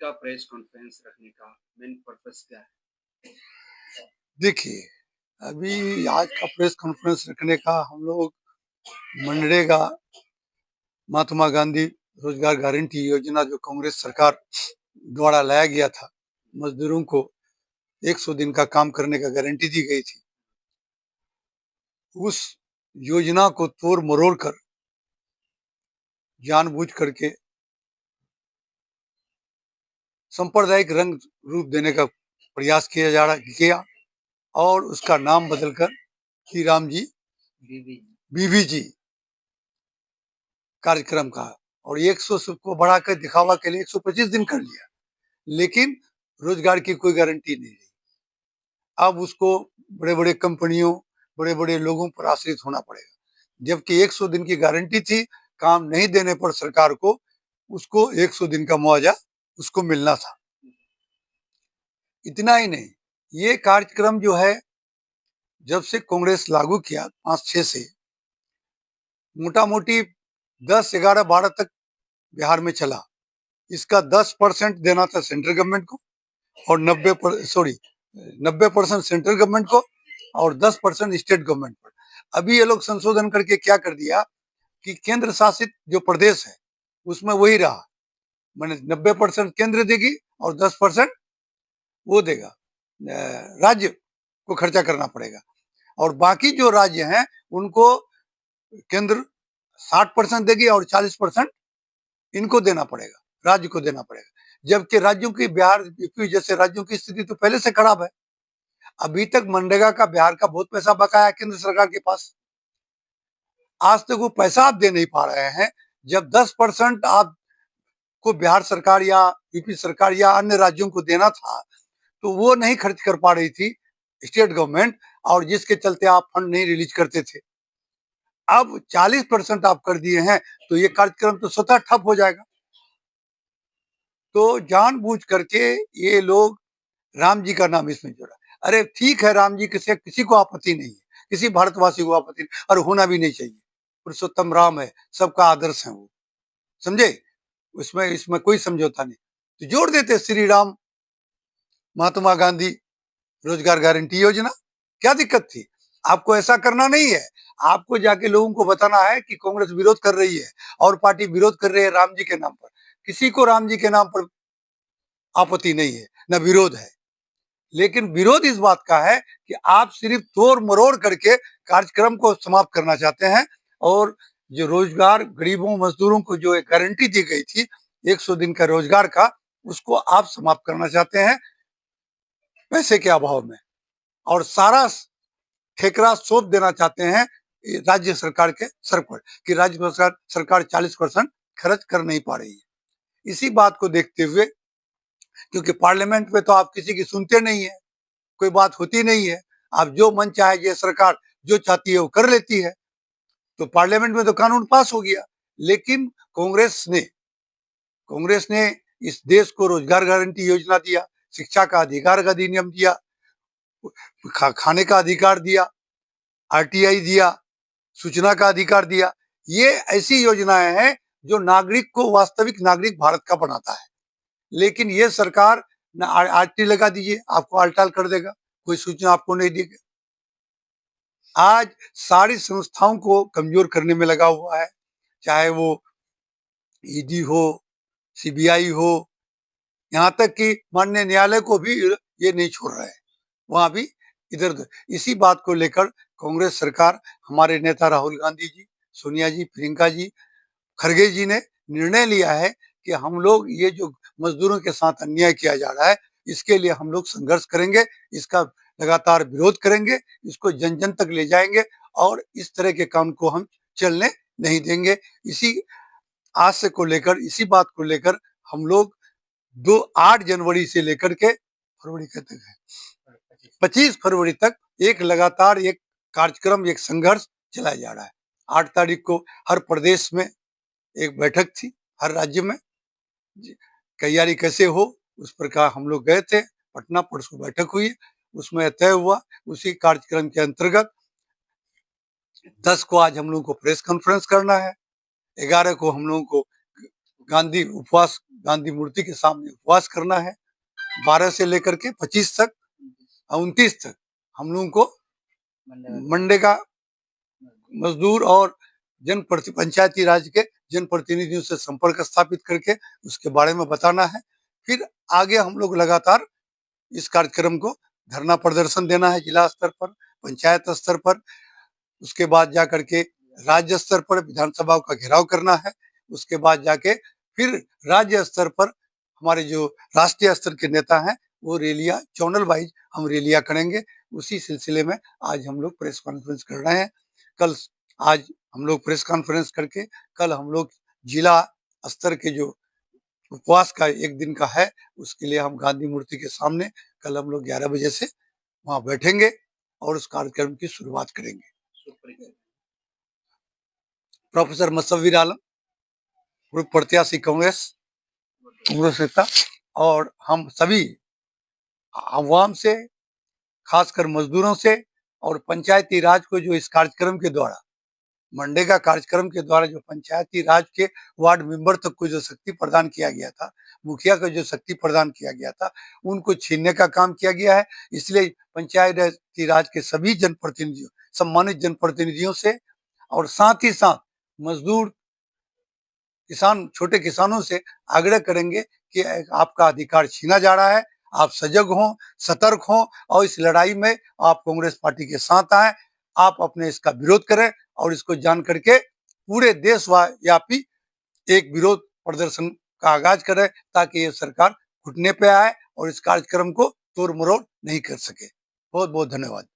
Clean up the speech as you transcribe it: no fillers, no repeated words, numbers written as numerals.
का press conference रखने का मेन पर्पस क्या है? देखिए, अभी आज का प्रेस कॉन्फ्रेंस रखने का हम लोग मनरेगा महात्मा गांधी रोजगार गारंटी योजना जो कांग्रेस सरकार द्वारा लाया गया था, मजदूरों को 100 दिन का काम करने का गारंटी दी गई थी। उस योजना को तोड़ मरोड़ कर जानबूझ करके सांप्रदायिक रंग रूप देने का प्रयास किया और उसका नाम बदलकर श्री राम जी बीबी जी कार्यक्रम का और 100 को बढ़ाकर दिखावा के लिए 125 दिन कर लिया, लेकिन रोजगार की कोई गारंटी नहीं रही। अब उसको बड़े बड़े कंपनियों, बड़े बड़े लोगों पर आश्रित होना पड़ेगा, जबकि 100 दिन की गारंटी थी। काम नहीं देने पर सरकार को उसको 100 दिन का मुआवजा उसको मिलना था। इतना ही नहीं, ये कार्यक्रम जो है जब से कांग्रेस लागू किया 5-6 से, मोटा मोटी 10, 11, 12 तक बिहार में चला। इसका 10% देना था सेंट्रल गवर्नमेंट को और 90% सेंट्रल गवर्नमेंट को और 10% स्टेट गवर्नमेंट पर। अभी ये लोग संशोधन करके क्या कर दिया कि केंद्र शासित जो प्रदेश है उसमें वही रहा, मैंने 90% केंद्र देगी और 10% वो देगा, राज्य को खर्चा करना पड़ेगा। और बाकी जो राज्य हैं उनको केंद्र 60% देगी और 40% इनको देना पड़ेगा, राज्य को देना पड़ेगा। जबकि राज्यों की, बिहार यूपी जैसे राज्यों की स्थिति तो पहले से खराब है। अभी तक मनरेगा का बिहार का बहुत पैसा बकाया केंद्र सरकार के पास, आज तक वो पैसा आप दे नहीं पा रहे हैं। जब 10% आपको बिहार सरकार या यूपी सरकार या अन्य राज्यों को देना था तो वो नहीं खर्च कर पा रही थी स्टेट गवर्नमेंट, और जिसके चलते आप फंड नहीं रिलीज करते थे। अब 40% आप कर दिए हैं तो ये कार्यक्रम तो स्वतः ठप हो जाएगा। तो जानबूझ करके ये लोग राम जी का नाम इसमें जोड़ा। अरे ठीक है, राम जी से किसी को आपत्ति नहीं है, किसी भारतवासी को आपत्ति नहीं, और होना भी नहीं चाहिए। पुरुषोत्तम राम है, सबका आदर्श है वो, समझे? उसमें इसमें कोई समझौता नहीं। तो जोड़ देते श्री राम महात्मा गांधी रोजगार गारंटी योजना, क्या दिक्कत थी? आपको ऐसा करना नहीं है। आपको जाके लोगों को बताना है कि कांग्रेस विरोध कर रही है और पार्टी विरोध कर रही है राम जी के नाम पर। किसी को राम जी के नाम पर आपत्ति नहीं है, न विरोध है, लेकिन विरोध इस बात का है कि आप सिर्फ तोड़ मरोड़ करके कार्यक्रम को समाप्त करना चाहते हैं। और जो रोजगार गरीबों मजदूरों को जो एक गारंटी दी गई थी 100 दिन का रोजगार का, उसको आप समाप्त करना चाहते हैं पैसे के अभाव में, और सारा ठेकरा सौंप देना चाहते हैं राज्य सरकार के सर पर कि राज्य सरकार 40% खर्च कर नहीं पा रही है। इसी बात को देखते हुए, क्योंकि पार्लियामेंट में तो आप किसी की सुनते नहीं है, कोई बात होती नहीं है, आप जो मन चाहे ये सरकार जो चाहती है वो कर लेती है, तो पार्लियामेंट में तो कानून पास हो गया। लेकिन कांग्रेस ने इस देश को रोजगार गारंटी योजना दिया, शिक्षा का अधिकार का अधिनियम दिया, खाने का अधिकार दिया, आरटीआई दिया, सूचना का अधिकार दिया। ये ऐसी योजनाएं हैं जो नागरिक को वास्तविक नागरिक भारत का बनाता है। लेकिन ये सरकार ना आरटी लगा दीजिए आपको हड़ताल कर देगा, कोई सूचना आपको नहीं देगा। आज सारी संस्थाओं को कमजोर करने में लगा हुआ है, चाहे वो ईडी हो, सीबीआई हो, यहाँ तक कि माननीय न्यायालय को भी ये नहीं छोड़ रहे हैं, वहां भी इधर उधर। इसी बात को लेकर कांग्रेस सरकार, हमारे नेता राहुल गांधी जी, सोनिया जी, प्रियंका जी, खड़गे जी ने निर्णय लिया है कि हम लोग ये जो मजदूरों के साथ अन्याय किया जा रहा है इसके लिए हम लोग संघर्ष करेंगे, इसका लगातार विरोध करेंगे, इसको जन जन तक ले जाएंगे और इस तरह के काम को हम चलने नहीं देंगे। इसी आशय को लेकर, इसी बात को लेकर हम लोग 8 जनवरी से लेकर के फरवरी तक है 25 फरवरी तक एक लगातार एक कार्यक्रम, एक संघर्ष चलाया जा रहा है। 8 तारीख को हर प्रदेश में एक बैठक थी, हर राज्य में तैयारी कैसे हो उस प्रकार हम लोग गए थे पटना, परसों बैठक हुई, उसमें तय हुआ। उसी कार्यक्रम के अंतर्गत 10 को आज हम लोगों को प्रेस कॉन्फ्रेंस करना है, 11 को हम लोगों को गांधी मूर्ति के सामने उपवास करना है। 12 से लेकर के 25 तक 29 तक हम लोगों को मनरेगा मजदूर और पंचायती राज के जनप्रतिनिधियों से संपर्क स्थापित करके उसके बारे में बताना है। फिर आगे हम लोग लगातार इस कार्यक्रम को धरना प्रदर्शन देना है, जिला स्तर पर, पंचायत स्तर पर, उसके बाद जाकर के राज्य स्तर पर विधानसभा का घेराव करना है। उसके बाद जाके फिर राज्य स्तर पर हमारे जो राष्ट्रीय स्तर के नेता हैं वो रैलियां चैनल वाइज हम रैलियां करेंगे। उसी सिलसिले में आज हम लोग प्रेस कॉन्फ्रेंस कर रहे हैं। आज हम लोग प्रेस कॉन्फ्रेंस करके कल हम लोग जिला स्तर के जो उपवास का एक दिन का है उसके लिए हम गांधी मूर्ति के सामने कल हम लोग 11 बजे से वहां बैठेंगे और उस कार्यक्रम की शुरुआत करेंगे। प्रोफेसर मुसव्विर आलम, पूर्व प्रत्याशी कांग्रेस नेता, और हम सभी आवाम से, खासकर मजदूरों से और पंचायती राज को जो इस कार्यक्रम के द्वारा, मनरेगा कार्यक्रम के द्वारा जो पंचायती राज के वार्ड मेंबर तक को जो शक्ति प्रदान किया गया था, मुखिया को जो शक्ति प्रदान किया गया था, उनको छीनने का काम किया गया है। इसलिए पंचायती राज के सभी जनप्रतिनिधियों, सम्मानित जनप्रतिनिधियों से और साथ ही साथ मजदूर, किसान, छोटे किसानों से आग्रह करेंगे कि आपका अधिकार छीना जा रहा है, आप सजग हों, सतर्क हों और इस लड़ाई में आप कांग्रेस पार्टी के साथ आए। आप अपने इसका विरोध करें और इसको जान करके पूरे देशव्यापी एक विरोध प्रदर्शन का आगाज करें ताकि ये सरकार घुटने पे आए और इस कार्यक्रम को तोड़ मरोड़ नहीं कर सके। बहुत बहुत धन्यवाद।